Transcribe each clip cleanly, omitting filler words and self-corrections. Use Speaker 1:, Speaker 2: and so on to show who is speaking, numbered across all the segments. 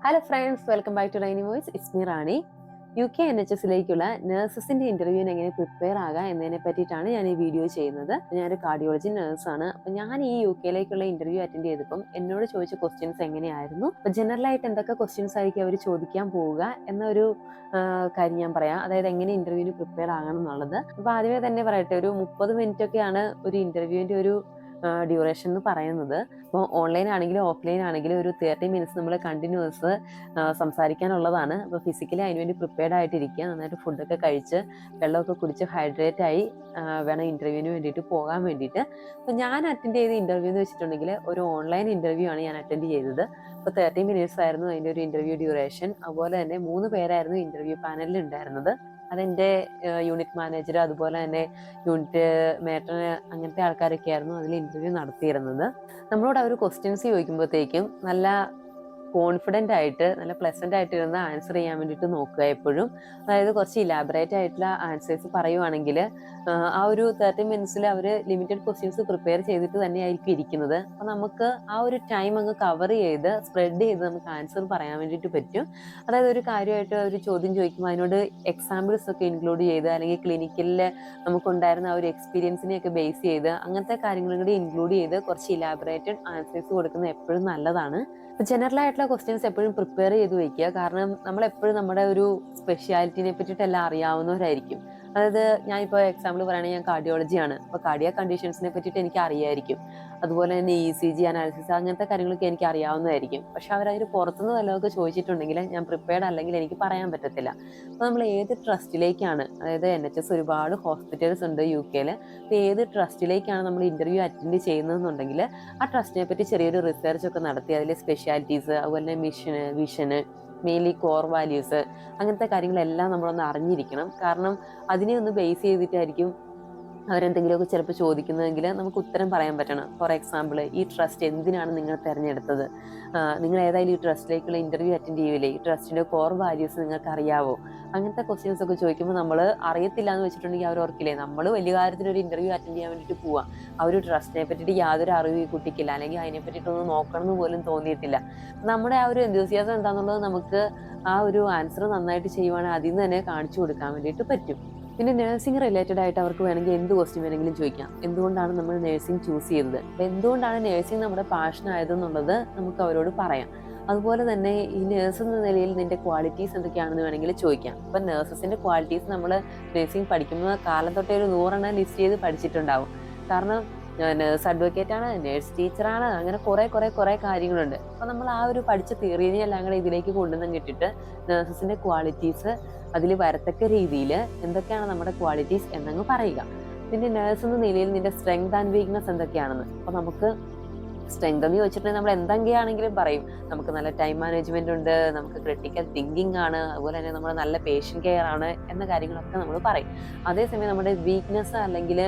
Speaker 1: Hello friends, welcome back to Rainy Voice. It's me Rani. UK NHSലേക്കുള്ള നഴ്സസിന്റെ ഇന്റർവ്യൂവിന് എങ്ങനെ പ്രിപ്പയർ ആകാം എന്നതിനെ പറ്റിയിട്ടാണ് ഞാൻ ഈ വീഡിയോ ചെയ്യുന്നത്. ഞാനൊരു കാർഡിയോളജി നഴ്സാണ്. അപ്പം ഞാൻ ഈ UKയിലേക്കുള്ള ഇന്റർവ്യൂ അറ്റൻഡ് ചെയ്തപ്പം എന്നോട് ചോദിച്ച ക്വസ്റ്റ്യൻസ് എങ്ങനെയായിരുന്നു, അപ്പം ജനറൽ ആയിട്ട് എന്തൊക്കെ ക്വസ്റ്റ്യൻസ് ആയിരിക്കും അവർ ചോദിക്കാൻ പോവുക എന്നൊരു കാര്യം ഞാൻ പറയാം. അതായത് എങ്ങനെ ഇന്റർവ്യൂവിന് പ്രിപ്പയർ ആകണം എന്നുള്ളത്. അപ്പം ആദ്യമേ തന്നെ പറയട്ടെ, ഒരു 30 മിനിറ്റ് ഒക്കെയാണ് ഒരു ഇന്റർവ്യൂവിന്റെ ഒരു ഡ്യൂറേഷൻ എന്ന് പറയുന്നത്. അപ്പോൾ ഓൺലൈൻ ആണെങ്കിലും ഓഫ്ലൈൻ ആണെങ്കിലും ഒരു 30 മിനിറ്റ്സ് നമ്മൾ കണ്ടിന്യൂസ് സംസാരിക്കാനുള്ളതാണ്. അപ്പോൾ ഫിസിക്കലി അതിനുവേണ്ടി പ്രിപ്പയർഡ് ആയിട്ടിരിക്കുക, നന്നായിട്ട് ഫുഡൊക്കെ കഴിച്ച് വെള്ളമൊക്കെ കുടിച്ച് ഹൈഡ്രേറ്റ് ആയി വേണം ഇന്റർവ്യൂവിന് വേണ്ടിയിട്ട് പോകാൻ വേണ്ടിയിട്ട്. അപ്പോൾ ഞാൻ അറ്റൻഡ് ചെയ്ത ഇന്റർവ്യൂ എന്ന് വെച്ചിട്ടുണ്ടെങ്കിൽ ഒരു ഓൺലൈൻ ഇന്റർവ്യൂ ആണ് ഞാൻ അറ്റൻഡ് ചെയ്തത്. അപ്പോൾ 30 മിനിറ്റ്സ് ആയിരുന്നു അതിൻ്റെ ഒരു ഇന്റർവ്യൂ ഡ്യൂറേഷൻ. അതുപോലെ തന്നെ 3 പേരായിരുന്നു ഇന്റർവ്യൂ പാനലിൽ ഉണ്ടായിരുന്നത്. അതെൻ്റെ യൂണിറ്റ് മാനേജർ, അതുപോലെ തന്നെ യൂണിറ്റ് മേറ്റർ, അങ്ങനത്തെ ആൾക്കാരൊക്കെ ആയിരുന്നു അതിൽ ഇന്റർവ്യൂ നടത്തിയിരുന്നത്. നമ്മളോട് അവർ ക്വസ്റ്റ്യൻസ് ചോദിക്കുമ്പോഴത്തേക്കും നല്ല കോൺഫിഡൻ്റ് ആയിട്ട് നല്ല പ്ലസൻ്റ് ആയിട്ട് ഇരുന്ന് ആൻസർ ചെയ്യാൻ വേണ്ടിയിട്ട് നോക്കുക എപ്പോഴും. അതായത് കുറച്ച് ഇലാബറേറ്റ് ആയിട്ടുള്ള ആൻസേഴ്സ് പറയുവാണെങ്കിൽ ആ ഒരു 30 മിനിറ്റ്സിൽ അവർ ലിമിറ്റഡ് ക്വസ്റ്റ്യൻസ് പ്രിപ്പയർ ചെയ്തിട്ട് തന്നെയായിരിക്കും ഇരിക്കുന്നത്. അപ്പം നമുക്ക് ആ ഒരു ടൈം അങ്ങ് കവർ ചെയ്ത് സ്പ്രെഡ് ചെയ്ത് നമുക്ക് ആൻസർ പറയാൻ വേണ്ടിയിട്ട് പറ്റും. അതായത് ഒരു കാര്യമായിട്ട് ഒരു ചോദ്യം ചോദിക്കുമ്പോൾ അതിനോട് എക്സാമ്പിൾസ് ഒക്കെ ഇൻക്ലൂഡ് ചെയ്ത്, അല്ലെങ്കിൽ ക്ലിനിക്കലിൽ നമുക്കുണ്ടായിരുന്ന ആ ഒരു എക്സ്പീരിയൻസിനെയൊക്കെ ബേസ് ചെയ്ത് അങ്ങനത്തെ കാര്യങ്ങളും കൂടി ഇൻക്ലൂഡ് ചെയ്ത് കുറച്ച് ഇലാബറേറ്റഡ് ആൻസേഴ്സ് കൊടുക്കുന്നത് എപ്പോഴും നല്ലതാണ്. ജനറൽ ആയിട്ടുള്ള ക്വസ്റ്റ്യൻസ് എപ്പോഴും പ്രിപ്പയർ ചെയ്ത് വയ്ക്കുക. കാരണം നമ്മളെപ്പോഴും നമ്മുടെ ഒരു സ്പെഷ്യാലിറ്റിനെ പറ്റിയിട്ടെല്ലാം അറിയാവുന്നവരായിരിക്കും. അതായത് ഞാനിപ്പോൾ എക്സാമ്പിൾ പറയുകയാണെങ്കിൽ ഞാൻ കാർഡിയോളജിയാണ്. അപ്പോൾ കാർഡിയാക് കണ്ടീഷൻസിനെ പറ്റിയിട്ട് എനിക്ക് അറിയായിരിക്കും. അതുപോലെ തന്നെ ECG അനാലിസിസ് അങ്ങനത്തെ കാര്യങ്ങളൊക്കെ എനിക്ക് അറിയാവുന്നതായിരിക്കും. പക്ഷെ അവരതിന് പുറത്തുനിന്ന് വല്ലതൊക്കെ ചോദിച്ചിട്ടുണ്ടെങ്കിൽ ഞാൻ പ്രിപ്പയർഡ് അല്ലെങ്കിൽ എനിക്ക് പറയാൻ പറ്റത്തില്ല. അപ്പോൾ നമ്മൾ ഏത് ട്രസ്റ്റിലേക്കാണ്, അതായത് NHS ഒരുപാട് ഹോസ്പിറ്റൽസ് ഉണ്ട് UKയിൽ. അപ്പോൾ ഏത് ട്രസ്റ്റിലേക്കാണ് നമ്മൾ ഇന്റർവ്യൂ അറ്റൻഡ് ചെയ്യുന്നതെന്നുണ്ടെങ്കിൽ ആ ട്രസ്റ്റിനെ പറ്റി ചെറിയൊരു റിസർച്ച് ഒക്കെ നടത്തി അതിലെ സ്പെഷ്യാലിറ്റീസ്, അതുപോലെ തന്നെ മിഷന്, വിഷന്, മെയിൻലി കോർ വാല്യൂസ്, അങ്ങനത്തെ കാര്യങ്ങളെല്ലാം നമ്മളൊന്ന് അറിഞ്ഞിരിക്കണം. കാരണം അതിനെ ഒന്ന് ബേസ് ചെയ്തിട്ടായിരിക്കും അവരെന്തെങ്കിലുമൊക്കെ ചിലപ്പോൾ ചോദിക്കുന്നതെങ്കിൽ നമുക്ക് ഉത്തരം പറയാൻ പറ്റണം. ഫോർ എക്സാമ്പിൾ, ഈ ട്രസ്റ്റ് എന്തിനാണ് നിങ്ങൾ തിരഞ്ഞെടുത്തത്, നിങ്ങൾ ഏതായാലും ഈ ട്രസ്റ്റിലേക്കുള്ള ഇന്റർവ്യൂ അറ്റൻഡ് ചെയ്യില്ലേ, ഈ ട്രസ്റ്റിന്റെ കോർ വാല്യൂസ് നിങ്ങൾക്ക് അറിയാവോ, അങ്ങനത്തെ ക്വസ്റ്റ്യൻസ് ഒക്കെ ചോദിക്കുമ്പോൾ നമ്മൾ അറിയത്തില്ല എന്ന് വെച്ചിട്ടുണ്ടെങ്കിൽ അവർ ഓർക്കില്ലേ നമ്മൾ വലിയ കാര്യത്തിൽ ഒരു ഇന്റർവ്യൂ അറ്റൻഡ് ചെയ്യാൻ വേണ്ടിയിട്ട് പോവാം, ആ ഒരു ട്രസ്റ്റിനെ പറ്റിയിട്ട് യാതൊരു അറിവ് ഈ കുട്ടിക്കില്ല, അല്ലെങ്കിൽ അതിനെ പറ്റിയിട്ടൊന്നും നോക്കണം എന്ന് പോലും തോന്നിയിട്ടില്ല. നമ്മുടെ ആ ഒരു എന്തൂസിയാസം എന്താണെന്നുള്ളത് നമുക്ക് ആ ഒരു ആൻസർ നന്നായിട്ട് ചെയ്യുവാണെങ്കിൽ അതിൽ നിന്ന് തന്നെ കാണിച്ചു കൊടുക്കാൻ വേണ്ടിയിട്ട് പറ്റും. പിന്നെ നഴ്സിംഗ് റിലേറ്റഡ് ആയിട്ട് അവർക്ക് വേണമെങ്കിൽ എന്ത് ക്വസ്റ്റ്യൻ വേണമെങ്കിലും ചോദിക്കാം. എന്തുകൊണ്ടാണ് നമ്മൾ നഴ്സിംഗ് ചൂസ് ചെയ്തത്, അപ്പം എന്തുകൊണ്ടാണ് നഴ്സിംഗ് നമ്മുടെ പാഷൻ ആയതെന്നുള്ളത് നമുക്ക് അവരോട് പറയാം. അതുപോലെ തന്നെ ഈ നഴ്സ് എന്ന നിലയിൽ നിന്റെ ക്വാളിറ്റീസ് എന്തൊക്കെയാണെന്ന് വേണമെങ്കിൽ ചോദിക്കാം. അപ്പം നഴ്സസിന്റെ ക്വാളിറ്റീസ് നമ്മൾ നഴ്സിംഗ് പഠിക്കുന്ന കാലം തൊട്ടേ ഒരു 100 ലിസ്റ്റ് ചെയ്ത് പഠിച്ചിട്ടുണ്ടാവും. കാരണം നേഴ്സ് അഡ്വക്കേറ്റ് ആണ്, നേഴ്സ് ടീച്ചറാണ്, അങ്ങനെ കുറെ കാര്യങ്ങളുണ്ട്. അപ്പം നമ്മൾ ആ ഒരു പഠിച്ച തിയറിനെ എല്ലാം കൂടെ ഇതിലേക്ക് കൊണ്ടുവന്ന് ഇട്ടിട്ട് നഴ്സസിന്റെ ക്വാളിറ്റീസ് അതിൽ വരത്തക്ക രീതിയിൽ എന്തൊക്കെയാണ് നമ്മുടെ ക്വാളിറ്റീസ് എന്നങ്ങ് പറയുക. പിന്നെ നേഴ്സ് എന്ന നിലയിൽ നിന്റെ സ്ട്രെങ്ത് ആൻഡ് വീക്ക്നെസ് എന്തൊക്കെയാണെന്ന്. അപ്പൊ നമുക്ക് സ്ട്രെങ്ത് എന്ന് ചോദിച്ചിട്ടുണ്ടെങ്കിൽ നമ്മൾ എന്തൊക്കെയാണെങ്കിലും പറയും. നമുക്ക് നല്ല ടൈം മാനേജ്മെന്റ് ഉണ്ട്, നമുക്ക് ക്രിട്ടിക്കൽ തിങ്കിങ് ആണ്, അതുപോലെ തന്നെ നമ്മൾ നല്ല പേഷ്യന്റ് കെയർ ആണ് എന്ന കാര്യങ്ങളൊക്കെ നമ്മൾ പറയും. അതേസമയം നമ്മുടെ വീക്ക്നെസ് അല്ലെങ്കിൽ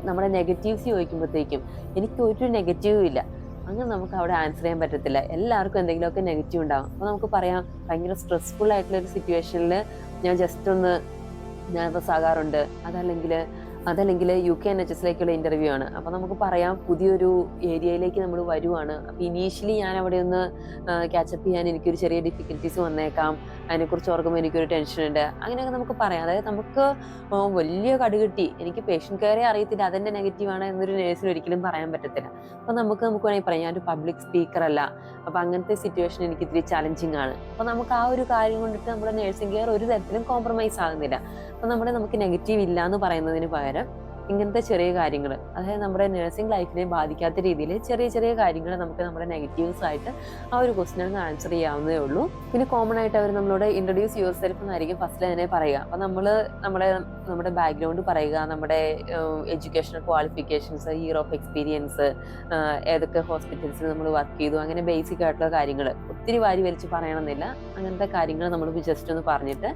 Speaker 1: നമ്മുടെ നെഗറ്റീവ്സ് ചോദിക്കുമ്പോഴത്തേക്കും എനിക്ക് ഒരു നെഗറ്റീവും ഇല്ല, അങ്ങനെ നമുക്ക് അവിടെ ആൻസർ ചെയ്യാൻ പറ്റത്തില്ല. എല്ലാവർക്കും എന്തെങ്കിലുമൊക്കെ നെഗറ്റീവ് ഉണ്ടാകും. അപ്പോൾ നമുക്ക് പറയാം, ഭയങ്കര സ്ട്രെസ്ഫുൾ ആയിട്ടുള്ള ഒരു സിറ്റുവേഷനിൽ ഞാൻ ജസ്റ്റ് ഒന്ന് നെർവസ് ആകാറുണ്ട്. അതല്ലെങ്കിൽ UK NHSലേക്കുള്ള ഇന്റർവ്യൂ ആണ്. അപ്പം നമുക്ക് പറയാം, പുതിയൊരു ഏരിയയിലേക്ക് നമ്മൾ വരുവാണ്, അപ്പം ഇനീഷ്യലി ഞാൻ അവിടെ ഒന്ന് ക്യാച്ചപ്പ് ചെയ്യാൻ എനിക്കൊരു ചെറിയ ഡിഫിക്കൽറ്റീസ് വന്നേക്കാം, അതിനെക്കുറിച്ച് ഓർക്കുമ്പോൾ എനിക്കൊരു ടെൻഷൻ ഉണ്ട്, അങ്ങനെയൊക്കെ നമുക്ക് പറയാം. അതായത് നമുക്ക് വലിയ കടുകെട്ടി എനിക്ക് പേഷ്യൻ്റ് കെയറേ അറിയത്തില്ല, അതെൻ്റെ നെഗറ്റീവാണ് എന്നൊരു നേഴ്സിന് ഒരിക്കലും പറയാൻ പറ്റത്തില്ല. അപ്പം നമുക്ക് വേണമെങ്കിൽ പറയാം, ഞാനൊരു പബ്ലിക് സ്പീക്കർ അല്ല, അപ്പം അങ്ങനത്തെ സിറ്റുവേഷൻ എനിക്ക് ഇത്തിരി ചലഞ്ചിങ് ആണ്. അപ്പം നമുക്ക് ആ ഒരു കാര്യം കൊണ്ടിട്ട് നമ്മുടെ നേഴ്സിംഗ് കെയർ ഒരു തരത്തിലും കോംപ്രമൈസ് ആകുന്നില്ല. അപ്പം നമുക്ക് നെഗറ്റീവ് ഇല്ല എന്ന് പറയുന്നതിന് പകരം ഇങ്ങനത്തെ ചെറിയ കാര്യങ്ങൾ, അതായത് നമ്മുടെ നഴ്സിംഗ് ലൈഫിനെ ബാധിക്കാത്ത രീതിയിൽ ചെറിയ കാര്യങ്ങൾ നമുക്ക് നമ്മുടെ നെഗറ്റീവ്സ് ആയിട്ട് ആ ഒരു ക്വസ്റ്റിന് ആൻസർ ചെയ്യാവുന്നതേ ഉള്ളൂ. പിന്നെ കോമൺ ആയിട്ട് അവർ നമ്മളോട് ഇൻട്രൊഡ്യൂസ് യുവർ സെൽഫ് എന്നായിരിക്കും ഫസ്റ്റ് തന്നെ പറയുക. അപ്പം നമ്മൾ നമ്മുടെ ബാക്ക്ഗ്രൗണ്ട് പറയുക, നമ്മുടെ educational qualifications, year of experience, ഏതൊക്കെ ഹോസ്പിറ്റൽസിൽ നമ്മൾ വർക്ക് ചെയ്തു, അങ്ങനെ ബേസിക് ആയിട്ടുള്ള കാര്യങ്ങൾ, ഒത്തിരി വാരി വലിച്ച് പറയണമെന്നില്ല. അങ്ങനത്തെ കാര്യങ്ങൾ നമ്മൾ ജസ്റ്റ് ഒന്ന് പറഞ്ഞിട്ട്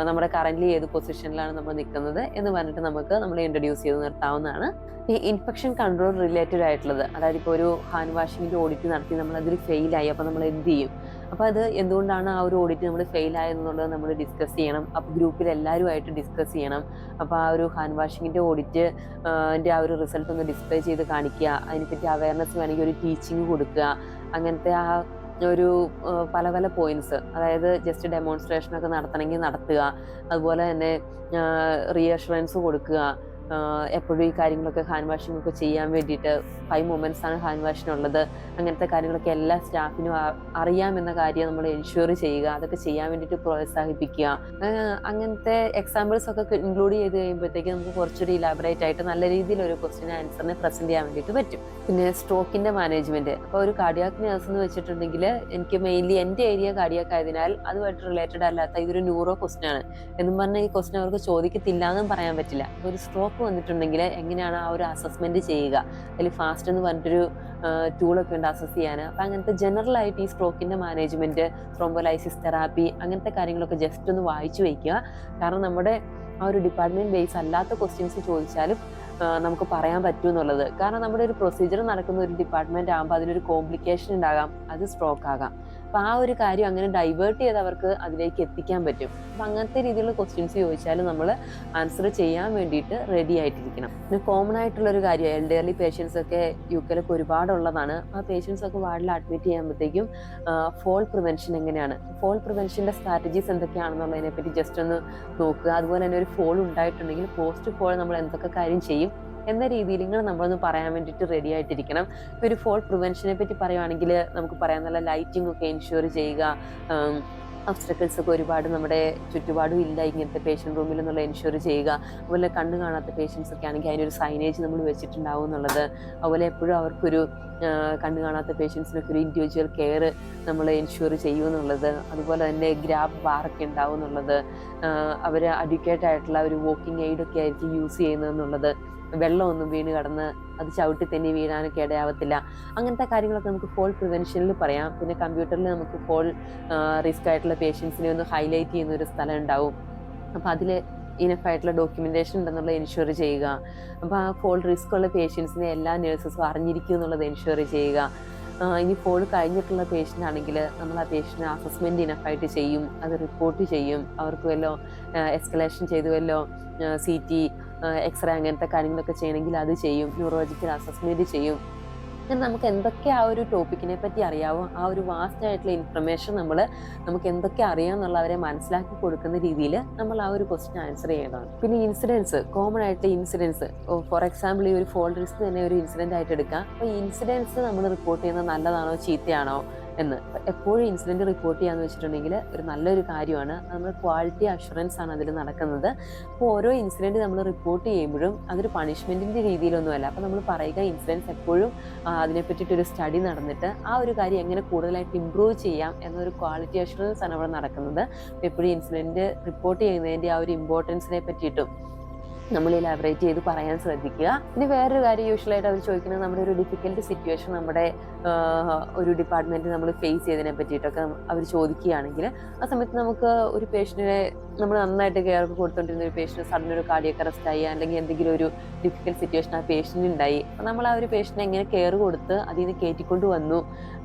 Speaker 1: നമ്മുടെ കറന്റ് ഏത് പൊസിഷനിലാണ് നമ്മൾ നിൽക്കുന്നത് എന്ന് പറഞ്ഞിട്ട് നമുക്ക് നമ്മളെ ഇൻട്രൊഡ്യൂസ് ചെയ്ത് നിർത്താവുന്നതാണ്. ഈ ഇൻഫെക്ഷൻ കൺട്രോൾ റിലേറ്റഡ് ആയിട്ടുള്ളത്, അതായത് ഇപ്പോൾ ഒരു ഹാൻഡ് വാഷിങ്ങിൻ്റെ ഓഡിറ്റ് നടത്തി നമ്മൾ അതിൽ ഫെയിലായി, അപ്പോൾ നമ്മൾ എന്ത് ചെയ്യും, അപ്പോൾ അത് എന്തുകൊണ്ടാണ് ആ ഒരു ഓഡിറ്റ് നമ്മൾ ഫെയിൽ ആയെന്നുള്ളത് നമ്മൾ ഡിസ്കസ് ചെയ്യണം. അപ്പോൾ ഗ്രൂപ്പിൽ എല്ലാവരുമായിട്ട് ഡിസ്കസ് ചെയ്യണം. അപ്പോൾ ആ ഒരു ഹാൻഡ് വാഷിങ്ങിൻ്റെ ഓഡിറ്റ് ആ ഒരു റിസൾട്ട് ഒന്ന് ഡിസ്പ്ലേ ചെയ്ത് കാണിക്കുക, അതിനെപ്പറ്റി അവയർനെസ് വേണമെങ്കിൽ ഒരു ടീച്ചിങ് കൊടുക്കുക. അങ്ങനത്തെ ആ ഒരു പല പല പോയിന്റ്സ്, അതായത് ജസ്റ്റ് ഡെമോൺസ്ട്രേഷനൊക്കെ നടത്തണമെങ്കിൽ നടത്തുക, അതുപോലെ തന്നെ റീഅഷുറൻസ് കൊടുക്കുക, എപ്പോഴും ഈ കാര്യങ്ങളൊക്കെ ഹാൻഡ് വാഷിംഗ് ഒക്കെ ചെയ്യാൻ വേണ്ടിയിട്ട് 5 മൊമെന്റ്സ് ആണ് ഹാൻഡ് വാഷിനുള്ളത്. അങ്ങനത്തെ കാര്യങ്ങളൊക്കെ എല്ലാ സ്റ്റാഫിനും അറിയാമെന്ന കാര്യം നമ്മൾ എൻഷുർ ചെയ്യുക, അതൊക്കെ ചെയ്യാൻ വേണ്ടിയിട്ട് പ്രോത്സാഹിപ്പിക്കുക. അങ്ങനത്തെ എക്സാമ്പിൾസ് ഒക്കെ ഇൻക്ലൂഡ് ചെയ്ത് കഴിയുമ്പോഴത്തേക്ക് നമുക്ക് കുറച്ചൊരു ഇലാബറേറ്റ് ആയിട്ട് നല്ല രീതിയിൽ ഒരു ക്വസ്റ്റ്യൻ ആൻസറിനെ പ്രസന്റ് ചെയ്യാൻ വേണ്ടിയിട്ട് പറ്റും. പിന്നെ സ്ട്രോക്കിന്റെ മാനേജ്മെന്റ്, അപ്പോൾ ഒരു കാർഡിയാക് നഴ്സ് എന്ന് വെച്ചിട്ടുണ്ടെങ്കിൽ എനിക്ക് മെയിൻലി എൻ്റെ ഏരിയ കാർഡിയാക് ആയതിനാൽ അതുമായിട്ട് റിലേറ്റഡ് അല്ലാത്ത ഇതൊരു ന്യൂറോ ക്വസ്റ്റ്യൻ ആണ് എന്നും പറഞ്ഞാൽ ഈ ക്വസ്റ്റ്യൻ അവർക്ക് ചോദിക്കത്തില്ല എന്നും പറയാൻ പറ്റില്ല. ഒരു സ്ട്രോക്ക് വന്നിട്ടുണ്ടെങ്കിൽ എങ്ങനെയാണ് ആ ഒരു അസസ്മെന്റ് ചെയ്യുക, അതിൽ ഫാസ്റ്റ് എന്ന് പറഞ്ഞിട്ടൊരു ടൂളൊക്കെ ഉണ്ട് അസസ് ചെയ്യാൻ. അപ്പം അങ്ങനത്തെ ജനറൽ ആയിട്ട് ഈ സ്ട്രോക്കിന്റെ മാനേജ്മെന്റ്, ത്രോംബോലൈസിസ് തെറാപ്പി, അങ്ങനത്തെ കാര്യങ്ങളൊക്കെ ജസ്റ്റ് ഒന്ന് വായിച്ചു വയ്ക്കുക. കാരണം നമ്മുടെ ആ ഒരു ഡിപ്പാർട്ട്മെന്റ് ബേസ് അല്ലാത്ത ക്വസ്റ്റ്യൻസ് ചോദിച്ചാലും നമുക്ക് പറയാൻ പറ്റും എന്നുള്ളത്. കാരണം നമ്മുടെ ഒരു പ്രൊസീജിയർ നടക്കുന്ന ഒരു ഡിപ്പാർട്ട്മെന്റ് ആകുമ്പോൾ അതിലൊരു കോംപ്ലിക്കേഷൻ ഉണ്ടാകാം, അത് സ്ട്രോക്ക് ആകാം. അപ്പൊ ആ ഒരു കാര്യം അങ്ങനെ ഡൈവേർട്ട് ചെയ്ത് അവർക്ക് അതിലേക്ക് എത്തിക്കാൻ പറ്റും. അപ്പൊ അങ്ങനത്തെ രീതിയിലുള്ള ക്വസ്റ്റ്യൻസ് ചോദിച്ചാൽ നമ്മൾ ആൻസർ ചെയ്യാൻ വേണ്ടിയിട്ട് റെഡി ആയിട്ടിരിക്കണം. പിന്നെ കോമൺ ആയിട്ടുള്ള ഒരു കാര്യം, എൽഡർലി പേഷ്യൻസ് ഒക്കെ UK ഒരുപാടുള്ളതാണ്. ആ പേഷ്യൻസ് ഒക്കെ വാർഡിൽ അഡ്മിറ്റ് ചെയ്യുമ്പോഴത്തേക്കും ഫോൾ പ്രിവെൻഷൻ എങ്ങനെയാണ്, ഫോൾ പ്രിവെൻഷന്റെ സ്ട്രാറ്റജീസ് എന്തൊക്കെയാണെന്നുള്ളതിനെ പറ്റി ജസ്റ്റ് ഒന്ന് നോക്കുക. അതുപോലെ തന്നെ ഒരു ഫോൾ ഉണ്ടായിട്ടുണ്ടെങ്കിൽ പോസ്റ്റ് ഫോൾ നമ്മൾ എന്തൊക്കെ കാര്യം ചെയ്യും എന്ന രീതിയിൽ ഇങ്ങനെ നമ്മളൊന്ന് പറയാൻ വേണ്ടിയിട്ട് റെഡി ആയിട്ടിരിക്കണം. ഇപ്പോൾ ഒരു ഫോൾ പ്രിവെൻഷനെ പറ്റി പറയുവാണെങ്കിൽ നമുക്ക് പറയാം, നല്ല ലൈറ്റിംഗ് ഒക്കെ എൻഷുർ ചെയ്യുക, ഒബ്സ്റ്റക്കിൾസ് ഒക്കെ ഒരുപാട് നമ്മുടെ ചുറ്റുപാടും ഇല്ല ഇങ്ങനത്തെ പേഷ്യൻ്റ് റൂമിൽ എന്നുള്ള എൻഷുർ ചെയ്യുക. അതുപോലെ കണ്ണ് കാണാത്ത പേഷ്യൻസ് ഒക്കെ ആണെങ്കിൽ അതിനൊരു സൈനേജ് നമ്മൾ വെച്ചിട്ടുണ്ടാവും എന്നുള്ളത്. അതുപോലെ എപ്പോഴും അവർക്കൊരു കണ്ണ് കാണാത്ത പേഷ്യൻസിനൊക്കെ ഒരു ഇൻഡിവിജ്വൽ കെയർ നമ്മൾ എൻഷുർ ചെയ്യും എന്നുള്ളത്. അതുപോലെ തന്നെ ഗ്രാബ് ബാറൊക്കെ ഉണ്ടാവും എന്നുള്ളത്. അവർ അഡ്യൂക്കേറ്റ് ആയിട്ടുള്ള ഒരു വോക്കിംഗ് എയ്ഡൊക്കെ ആയിരിക്കും യൂസ് ചെയ്യുന്നത് എന്നുള്ളത്. വെള്ളമൊന്നും വീണ് കടന്ന് അത് ചവിട്ടി തന്നെ വീഴാനൊക്കെ ഇടയാവത്തില്ല. അങ്ങനത്തെ കാര്യങ്ങളൊക്കെ നമുക്ക് ഫോൾ പ്രിവെൻഷനിൽ പറയാം. പിന്നെ കമ്പ്യൂട്ടറിൽ നമുക്ക് ഫോൾ റിസ്ക് ആയിട്ടുള്ള പേഷ്യൻസിനെ ഒന്ന് ഹൈലൈറ്റ് ചെയ്യുന്ന ഒരു സ്ഥലം ഉണ്ടാവും. അപ്പോൾ അതിൽ ഇനഫായിട്ടുള്ള ഡോക്യുമെന്റേഷൻ ഉണ്ടെന്നുള്ള എൻഷുർ ചെയ്യുക. അപ്പോൾ ആ ഫോൾ റിസ്ക് ഉള്ള പേഷ്യൻസിനെ എല്ലാ നേഴ്സസും അറിഞ്ഞിരിക്കും എന്നുള്ളത് എൻഷുർ ചെയ്യുക. ഇനി ഫോൾ കഴിഞ്ഞിട്ടുള്ള പേഷ്യൻ്റ് ആണെങ്കിൽ നമ്മൾ ആ പേഷ്യൻ്റ് അസസ്മെൻറ്റ് ഇനഫായിട്ട് ചെയ്യും, അത് റിപ്പോർട്ട് ചെയ്യും. അവർക്ക് വല്ലോ എസ്കലേഷൻ ചെയ്ത് വല്ലോ CT, എക്സ്റേ അങ്ങനത്തെ കാര്യങ്ങളൊക്കെ ചെയ്യണമെങ്കിൽ അത് ചെയ്യും. ന്യൂറോളജിക്കൽ അസസ്മെൻറ്റ് ചെയ്യും. അങ്ങനെ നമുക്ക് എന്തൊക്കെ ആ ഒരു ടോപ്പിക്കിനെ പറ്റി അറിയാവോ, ആ ഒരു വാസ്റ്റ് ആയിട്ടുള്ള ഇൻഫർമേഷൻ നമുക്ക് എന്തൊക്കെ അറിയാമെന്നുള്ള അവരെ മനസ്സിലാക്കി കൊടുക്കുന്ന രീതിയിൽ നമ്മൾ ആ ഒരു ക്വസ്റ്റ്യൻ ആൻസർ ചെയ്യണം. പിന്നെ ഇൻസിഡൻസ്, കോമൺ ആയിട്ട് ഇൻസിഡൻസ്, ഫോർ എക്സാമ്പിൾ ഈ ഒരു ഫോൾ റിസ്ക് തന്നെ ഒരു ഇൻസിഡന്റ് ആയിട്ട് എടുക്കാം. അപ്പോൾ ഈ ഇൻസിഡൻസ് നമ്മൾ റിപ്പോർട്ട് ചെയ്യുന്നത് നല്ലതാണോ ചീത്തയാണോ എന്ന്. എപ്പോഴും ഇൻസിഡന്റ് റിപ്പോർട്ട് ചെയ്യാന്ന് വെച്ചിട്ടുണ്ടെങ്കിൽ ഒരു നല്ലൊരു കാര്യമാണ്. നമ്മൾ ക്വാളിറ്റി അഷുറൻസ് ആണ് അതിൽ നടക്കുന്നത്. അപ്പോൾ ഓരോ ഇൻസിഡന്റ് നമ്മൾ റിപ്പോർട്ട് ചെയ്യുമ്പോഴും അതൊരു പണിഷ്മെന്റിന്റെ രീതിയിലൊന്നുമല്ല. അപ്പോൾ നമ്മൾ പറയുക ഇൻസിഡൻസ് എപ്പോഴും അതിനെ പറ്റിയിട്ടൊരു സ്റ്റഡി നടന്നിട്ട് ആ ഒരു കാര്യം എങ്ങനെ കൂടുതലായിട്ട് ഇമ്പ്രൂവ് ചെയ്യാം എന്നൊരു ക്വാളിറ്റി അഷുറൻസ് ആണ് അവിടെ നടക്കുന്നത്. എപ്പോഴും ഇൻസിഡന്റ് റിപ്പോർട്ട് ചെയ്യുന്നതിന്റെ ആ ഒരു ഇമ്പോർട്ടൻസിനെ പറ്റിയിട്ടും നമ്മൾ ഇലാബറേറ്റ് ചെയ്ത് പറയാൻ ശ്രദ്ധിക്കുക. ഇനി വേറൊരു കാര്യം യൂഷ്വലായിട്ട് അവർ ചോദിക്കുന്നത്, നമ്മുടെ ഒരു ഡിഫിക്കൽട്ട് സിറ്റുവേഷൻ നമ്മുടെ ഒരു ഡിപ്പാർട്ട്മെന്റ് നമ്മൾ ഫേസ് ചെയ്തതിനെ പറ്റിയിട്ടൊക്കെ അവർ ചോദിക്കുകയാണെങ്കിൽ ആ സമയത്ത് നമുക്ക് ഒരു പേഷ്യന്റിനെ നമ്മൾ നന്നായിട്ട് കെയർ ഒക്കെ കൊടുത്തോണ്ടിരുന്ന ഒരു പേഷ്യന്റ് സഡൻ ഒരു കാർഡിയക് അറസ്റ്റ് ആയി, അല്ലെങ്കിൽ എന്തെങ്കിലും ഒരു ഡിഫിക്കൽട്ട് സിറ്റുവേഷൻ ആ പേഷ്യന്റ് ഉണ്ടായി, അപ്പം നമ്മൾ ആ ഒരു പേഷ്യന്റിനെ എങ്ങനെ കെയർ കൊടുത്ത് അതിൽ നിന്ന് കയറ്റിക്കൊണ്ട് വന്നു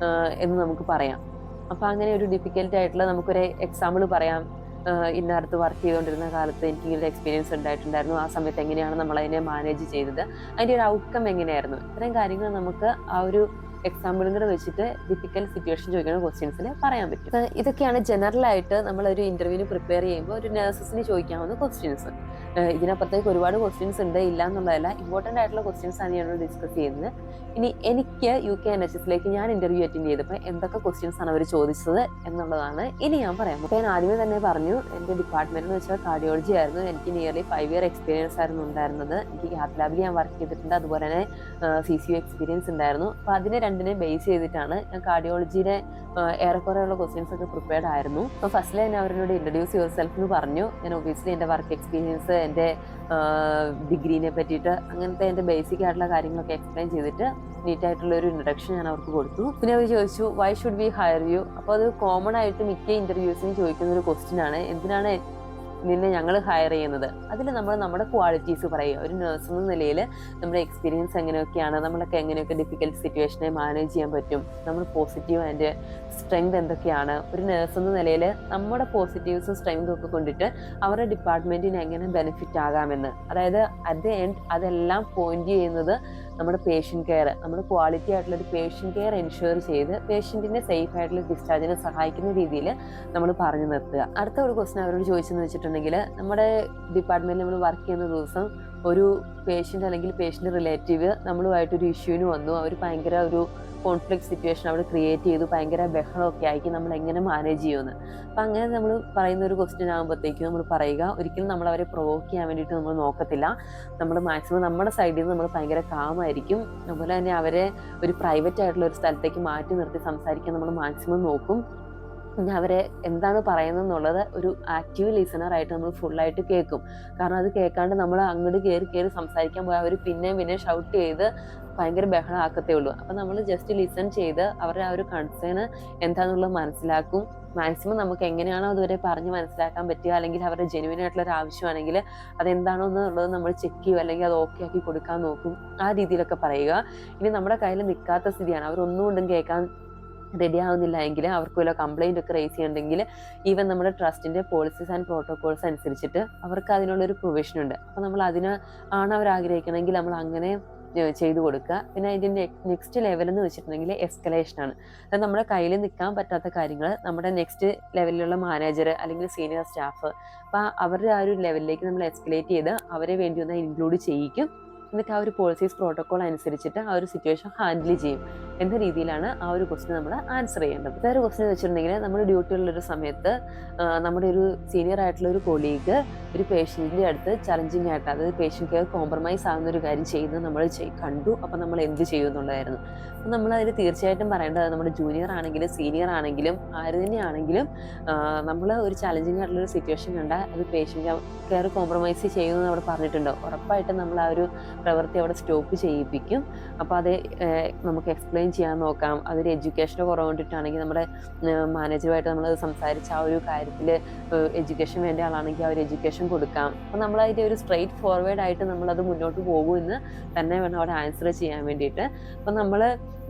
Speaker 1: എന്ന് നമുക്ക് പറയാം. അപ്പം അങ്ങനെ ഒരു ഡിഫിക്കൽട്ട് ആയിട്ടുള്ള നമുക്കൊരു എക്സാമ്പിൾ പറയാം. ഇന്നടുത്ത് വർക്ക് ചെയ്തുകൊണ്ടിരുന്ന കാലത്ത് എനിക്ക് ഇങ്ങനെ എക്സ്പീരിയൻസ് ഉണ്ടായിട്ടുണ്ടായിരുന്നു. ആ സമയത്ത് എങ്ങനെയാണ് നമ്മൾ അതിനെ മാനേജ് ചെയ്തത്, അതിൻ്റെ ഒരു ഔട്ട്കം എങ്ങനെയായിരുന്നു, ഇത്രയും കാര്യങ്ങൾ നമുക്ക് ആ ഒരു എക്സാമ്പിളും കൂടെ വെച്ചിട്ട് ഡിഫിക്കൽട്ട് സിറ്റുവേഷൻ ചോദിക്കുന്ന ക്വസ്റ്റ്യൻസിൽ പറയാൻ പറ്റും. ഇതൊക്കെയാണ് ജനറൽ ആയിട്ട് നമ്മളൊരു ഇന്റർവ്യൂവിന് പ്രിപ്പയർ ചെയ്യുമ്പോൾ ഒരു നഴ്സസിന് ചോദിക്കാവുന്ന ക്വസ്റ്റ്യൻസ്. ഇതിനപ്പുറത്തേക്ക് ഒരുപാട് ക്വസ്റ്റ്യൻസ് ഉണ്ട്, ഇല്ല എന്നുള്ളതല്ല. ഇമ്പോർട്ടൻ്റ് ആയിട്ടുള്ള ക്വസ്റ്റ്യൻസ് ആണ് ഞാൻ ഡിസ്കസ് ചെയ്യുന്നത്. ഇനി എനിക്ക് UK-NHS ഞാൻ ഇന്റർവ്യൂ അറ്റൻഡ് ചെയ്തപ്പോൾ എന്തൊക്കെ ക്വസ്റ്റ്യൻസ് ആണ് അവർ ചോദിച്ചത് എന്നുള്ളതാണ് ഇനി ഞാൻ പറയാം. അപ്പോൾ ഞാൻ ആദ്യമേ തന്നെ പറഞ്ഞു, എൻ്റെ ഡിപ്പാർട്ട്മെന്റ് എന്ന് വെച്ചാൽ കാർഡിയോളജി ആയിരുന്നു. എനിക്ക് നിയർലി 5 year എക്സ്പീരിയൻസ് ആയിരുന്നു ഉണ്ടായിരുന്നത്. എനിക്ക് കാത്ത് ലാബിൽ ഞാൻ വർക്ക് ചെയ്തിട്ടുണ്ട്, അതുപോലെ തന്നെ CCU എക്സ്പീരിയൻസ് ഉണ്ടായിരുന്നു. അപ്പോൾ അതിനെ രണ്ടിനെ ബേസ് ചെയ്തിട്ടാണ് ഞാൻ കാർഡിയോളജിയുടെ ഏറെക്കുറെയുള്ള ക്വസ്റ്റ്യൻസ് ഒക്കെ പ്രിപ്പയർഡ് ആയിരുന്നു. അപ്പോൾ ഫസ്റ്റിൽ തന്നെ അവരോട് ഇൻട്രൊഡ്യൂസ് യുവർ സെൽഫ് എന്ന് പറഞ്ഞു. ഞാൻ ഒബിയസ്ലി എൻ്റെ വർക്ക് എക്സ്പീരിയൻസ്, എൻ്റെ ഡിഗ്രീനെ പറ്റിയിട്ട് അങ്ങനത്തെ എൻ്റെ ബേസിക് ആയിട്ടുള്ള കാര്യങ്ങളൊക്കെ എക്സ്പ്ലെയിൻ ചെയ്തിട്ട് നീറ്റായിട്ടുള്ള ഒരു ഇൻട്രഡക്ഷൻ ഞാൻ അവർക്ക് കൊടുത്തു. പിന്നെ അവർ ചോദിച്ചു why should we hire you. അപ്പോൾ അത് കോമൺ ആയിട്ട് മിക്ക ഇന്റർവ്യൂസിനും ചോദിക്കുന്ന ഒരു ക്വസ്റ്റ്യൻ ആണ്, എന്തിനാണ് നിന്നെ ഞങ്ങൾ ഹയർ ചെയ്യുന്നത്. അതിൽ നമ്മൾ നമ്മുടെ ക്വാളിറ്റീസ് പറയുക. ഒരു നഴ്സ് എന്ന നിലയിൽ നമ്മുടെ എക്സ്പീരിയൻസ് എങ്ങനെയൊക്കെയാണ്, നമ്മളൊക്കെ എങ്ങനെയൊക്കെ ഡിഫിക്കൽട്ട് സിറ്റുവേഷനെ മാനേജ് ചെയ്യാൻ പറ്റും, നമ്മൾ പോസിറ്റീവ് ആൻഡ് സ്ട്രെങ്ത് എന്തൊക്കെയാണ്. ഒരു നഴ്സ് എന്ന നിലയിൽ നമ്മുടെ പോസിറ്റീവ്സും സ്ട്രെങ്തും ഒക്കെ കൊണ്ടിട്ട് അവരുടെ ഡിപ്പാർട്ട്മെന്റിന് എങ്ങനെ ബെനിഫിറ്റ് ആകാമെന്ന്, അതായത് അറ്റ് ദ എൻഡ് അതെല്ലാം പോയിന്റ് ചെയ്യുന്നത് നമ്മുടെ പേഷ്യൻ്റ് കെയർ, നമ്മുടെ ക്വാളിറ്റി ആയിട്ടുള്ള ഒരു പേഷ്യൻ്റ് കെയർ എൻഷുർ ചെയ്ത് പേഷ്യൻറ്റിനെ സേഫ് ആയിട്ടുള്ള ഡിസ്ചാർജിനെ സഹായിക്കുന്ന രീതിയിൽ നമ്മൾ പറഞ്ഞു നിർത്തുക. അടുത്ത ഒരു ക്വസ്റ്റൻ അവരോട് ചോദിച്ചെന്ന് വെച്ചിട്ടുണ്ടെങ്കിൽ, നമ്മുടെ ഡിപ്പാർട്ട്മെൻറ്റിൽ നമ്മൾ വർക്ക് ചെയ്യുന്ന ദിവസം ഒരു പേഷ്യൻ്റ് അല്ലെങ്കിൽ പേഷ്യൻ്റ് റിലേറ്റീവ് നമ്മളുമായിട്ടൊരു ഇഷ്യൂവിന് വന്നു, അവർ ഭയങ്കര ഒരു കോൺഫ്ലിക്റ്റ് സിറ്റുവേഷൻ അവിടെ ക്രിയേറ്റ് ചെയ്തു, ഭയങ്കര ബഹളമൊക്കെ ആക്കി, നമ്മൾ എങ്ങനെ മാനേജ് ചെയ്യുമെന്ന്. അപ്പം അങ്ങനെ നമ്മൾ പറയുന്ന ഒരു ക്വസ്റ്റ്യൻ ആകുമ്പോഴത്തേക്കും നമ്മൾ പറയുക, ഒരിക്കലും നമ്മൾ അവരെ പ്രൊവോക്ക് ചെയ്യാൻ വേണ്ടിയിട്ട് നമ്മൾ നോക്കത്തില്ല. നമ്മൾ മാക്സിമം നമ്മുടെ സൈഡിൽ നിന്ന് നമ്മൾ ഭയങ്കര കാമായിരിക്കും. അതുപോലെ തന്നെ അവരെ ഒരു പ്രൈവറ്റ് ആയിട്ടുള്ള ഒരു സ്ഥലത്തേക്ക് മാറ്റി നിർത്തി സംസാരിക്കാൻ നമ്മൾ മാക്സിമം നോക്കും. പിന്നെ അവരെ എന്താണ് പറയുന്നത് എന്നുള്ളത് ഒരു ആക്റ്റീവ് ലിസണറായിട്ട് നമ്മൾ ഫുള്ളായിട്ട് കേൾക്കും. കാരണം അത് കേൾക്കാണ്ട് നമ്മൾ അങ്ങോട്ട് കയറി സംസാരിക്കാൻ പോയാൽ അവർ പിന്നെ ഷൗട്ട് ചെയ്ത് ഭയങ്കര ബഹളമാക്കത്തേ ഉള്ളൂ. അപ്പം നമ്മൾ ജസ്റ്റ് ലിസൺ ചെയ്ത് അവരുടെ ആ ഒരു കൺസേൺ എന്താണെന്നുള്ളത് മനസ്സിലാക്കും. മാക്സിമം നമുക്ക് എങ്ങനെയാണോ അതുവരെ പറഞ്ഞ് മനസ്സിലാക്കാൻ പറ്റുക, അല്ലെങ്കിൽ അവരുടെ ജെന്യുവൻ ആയിട്ടുള്ള ഒരു ആവശ്യമാണെങ്കിൽ അതെന്താണോ എന്നുള്ളത് നമ്മൾ ചെക്ക് ചെയ്യും, അല്ലെങ്കിൽ അത് ഓക്കെ ആക്കി കൊടുക്കാൻ നോക്കും. ആ രീതിയിലൊക്കെ പറയുക. ഇനി നമ്മുടെ കയ്യിൽ നിൽക്കാത്ത സ്ഥിതിയാണ്, അവരൊന്നും കൊണ്ടും കേൾക്കാൻ റെഡി ആവുന്നില്ല എങ്കിൽ, അവർക്ക് വല്ല കംപ്ലൈൻ്റ് ഒക്കെ റേസ് ചെയ്യണമെങ്കിൽ ഈവൻ നമ്മുടെ ട്രസ്റ്റിൻ്റെ പോളിസീസ് ആൻഡ് പ്രോട്ടോകോൾസ് അനുസരിച്ചിട്ട് അവർക്ക് അതിനുള്ളൊരു പ്രൊവിഷൻ ഉണ്ട്. അപ്പോൾ നമ്മൾ അതിന് ആണ് അവർ ആഗ്രഹിക്കണമെങ്കിൽ നമ്മൾ അങ്ങനെ ചെയ്തു കൊടുക്കുക. പിന്നെ അതിൻ്റെ നെക്സ്റ്റ് ലെവൽ എന്ന് വെച്ചിട്ടുണ്ടെങ്കിൽ എസ്കലേഷനാണ്. അത് നമ്മുടെ കയ്യിൽ നിൽക്കാൻ പറ്റാത്ത കാര്യങ്ങൾ നമ്മുടെ നെക്സ്റ്റ് ലെവലിലുള്ള മാനേജർ അല്ലെങ്കിൽ സീനിയർ സ്റ്റാഫ്, അപ്പോൾ അവരുടെ ആ ഒരു ലെവലിലേക്ക് നമ്മൾ എസ്കലേറ്റ് ചെയ്ത് അവരെ വേണ്ടി ഒന്ന് ഇൻക്ലൂഡ് ചെയ്യിക്കും. എന്നിട്ട് ആ ഒരു പോളിസീസ് പ്രോട്ടോകോൾ അനുസരിച്ചിട്ട് ആ ഒരു സിറ്റുവേഷൻ ഹാൻഡിൽ ചെയ്യും എന്ന രീതിയിലാണ് ആ ഒരു ക്വസ്റ്റ്യൻ നമ്മൾ ആൻസർ ചെയ്യേണ്ടത്. വേറെ ക്വസ്റ്റ്യൻ എന്ന് വെച്ചിട്ടുണ്ടെങ്കിൽ, നമ്മുടെ ഡ്യൂട്ടിയുള്ളൊരു സമയത്ത് നമ്മുടെ ഒരു സീനിയർ ആയിട്ടുള്ള ഒരു കൊളീഗ് ഒരു പേഷ്യൻറ്റിൻ്റെ അടുത്ത് ചലഞ്ചിങ് ആയിട്ട്, അതായത് പേഷ്യൻ്റ് കെയർ കോംപ്രമൈസ് ആകുന്ന ഒരു കാര്യം ചെയ്യുന്നത് നമ്മൾ കണ്ടു. അപ്പം നമ്മൾ എന്ത് ചെയ്യും എന്നുള്ളതായിരുന്നു. അപ്പം നമ്മളതിൽ തീർച്ചയായിട്ടും പറയേണ്ടത്, നമ്മുടെ ജൂനിയർ ആണെങ്കിലും സീനിയർ ആണെങ്കിലും ആര് തന്നെയാണെങ്കിലും നമ്മൾ ഒരു ചലഞ്ചിങ് ആയിട്ടുള്ളൊരു സിറ്റുവേഷൻ കണ്ടാൽ അത് പേഷ്യൻ്റ് കെയർ കോംപ്രമൈസ് ചെയ്യുമെന്ന് അവിടെ പറഞ്ഞിട്ടുണ്ടോ, ഉറപ്പായിട്ടും നമ്മൾ ആ ഒരു പ്രവൃത്തി അവിടെ സ്റ്റോപ്പ് ചെയ്യിപ്പിക്കും. അപ്പോൾ അത് നമുക്ക് എക്സ്പ്ലെയിൻ ചെയ്യാൻ നോക്കാം. അതൊരു എഡ്യൂക്കേഷൻ്റെ കുറവ് കൊണ്ടിട്ടാണെങ്കിൽ നമ്മുടെ മാനേജറുമായിട്ട് നമ്മൾ സംസാരിച്ച് ആ ഒരു കാര്യത്തിൽ എഡ്യൂക്കേഷൻ വേണ്ട ആളാണെങ്കിൽ ആ ഒരു എഡ്യൂക്കേഷൻ കൊടുക്കാം. അപ്പോൾ നമ്മളതിൻ്റെ ഒരു സ്ട്രെയിറ്റ് ഫോർവേഡ് ആയിട്ട് നമ്മളത് മുന്നോട്ട് പോകുമെന്ന് തന്നെ വേണം അവിടെ ആൻസർ ചെയ്യാൻ വേണ്ടിയിട്ട്. അപ്പം നമ്മൾ